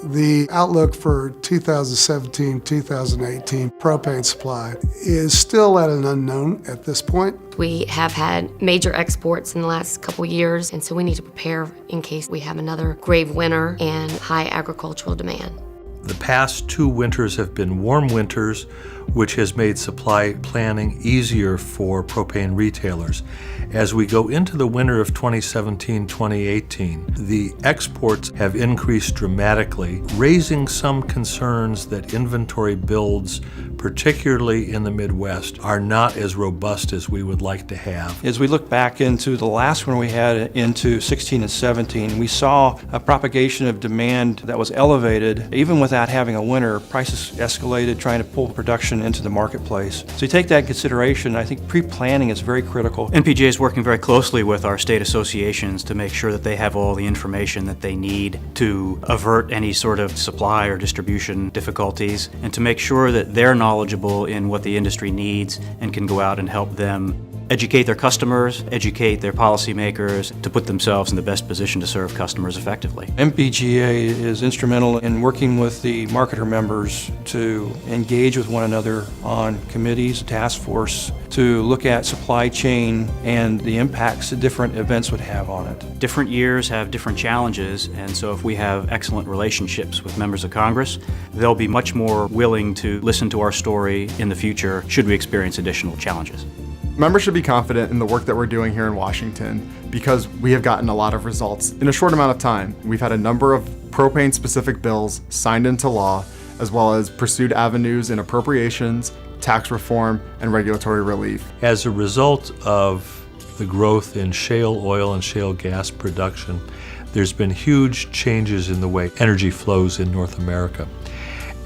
The outlook for 2017-2018 propane supply is still at an unknown at this point. We have had major exports in the last couple years, and so we need to prepare in case we have another grave winter and high agricultural demand. The past 2 winters have been warm winters, which has made supply planning easier for propane retailers. As we go into the winter of 2017-2018, the exports have increased dramatically, raising some concerns that inventory builds, particularly in the Midwest, are not as robust as we would like to have. As we look back into the last one we had into 16 and 17, we saw a propagation of demand that was elevated. Even without having a winter, prices escalated trying to pull production into the marketplace. So you take that into consideration, I think pre-planning is very critical. NPGA is working very closely with our state associations to make sure that they have all the information that they need to avert any sort of supply or distribution difficulties, and to make sure that they're knowledgeable in what the industry needs and can go out and help them educate their customers, educate their policymakers to put themselves in the best position to serve customers effectively. MPGA is instrumental in working with the marketer members to engage with one another on committees, task force, to look at supply chain and the impacts that different events would have on it. Different years have different challenges, and so if we have excellent relationships with members of Congress, they'll be much more willing to listen to our story in the future should we experience additional challenges. Members should be confident in the work that we're doing here in Washington because we have gotten a lot of results in a short amount of time. We've had a number of propane-specific bills signed into law, as well as pursued avenues in appropriations, tax reform, and regulatory relief. As a result of the growth in shale oil and shale gas production, there's been huge changes in the way energy flows in North America.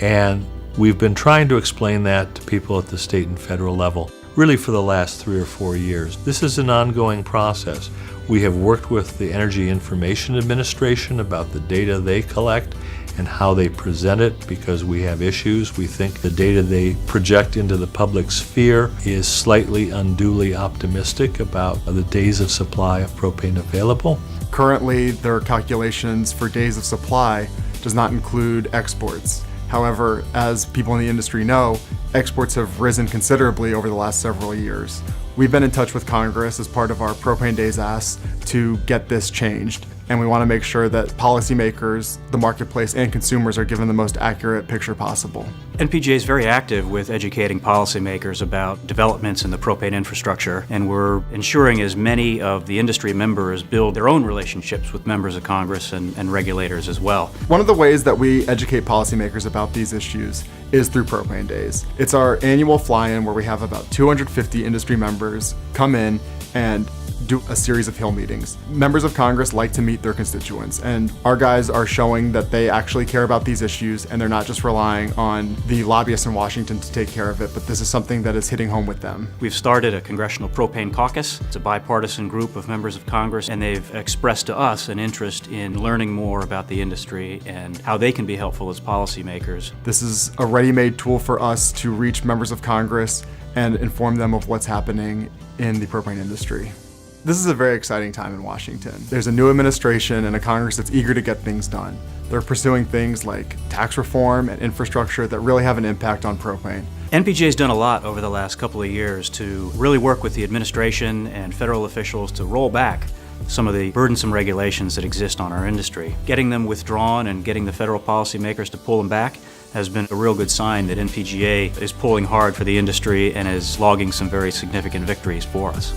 And we've been trying to explain that to people at the state and federal level, really for the last 3 or 4 years. This is an ongoing process. We have worked with the Energy Information Administration about the data they collect and how they present it because we have issues. We think the data they project into the public sphere is slightly unduly optimistic about the days of supply of propane available. Currently, their calculations for days of supply does not include exports. However, as people in the industry know, exports have risen considerably over the last several years. We've been in touch with Congress as part of our Propane Days Ask to get this changed, and we want to make sure that policymakers, the marketplace, and consumers are given the most accurate picture possible. NPGA is very active with educating policymakers about developments in the propane infrastructure, and we're ensuring as many of the industry members build their own relationships with members of Congress and regulators as well. One of the ways that we educate policymakers about these issues is through Propane Days. It's our annual fly-in where we have about 250 industry members come in and do a series of Hill meetings. Members of Congress like to meet their constituents, and our guys are showing that they actually care about these issues and they're not just relying on the lobbyists in Washington to take care of it, but this is something that is hitting home with them. We've started a Congressional Propane Caucus. It's a bipartisan group of members of Congress, and they've expressed to us an interest in learning more about the industry and how they can be helpful as policymakers. This is a ready-made tool for us to reach members of Congress and inform them of what's happening in the propane industry. This is a very exciting time in Washington. There's a new administration and a Congress that's eager to get things done. They're pursuing things like tax reform and infrastructure that really have an impact on propane. NPGA has done a lot over the last couple of years to really work with the administration and federal officials to roll back some of the burdensome regulations that exist on our industry. Getting them withdrawn and getting the federal policymakers to pull them back has been a real good sign that NPGA is pulling hard for the industry and is logging some very significant victories for us.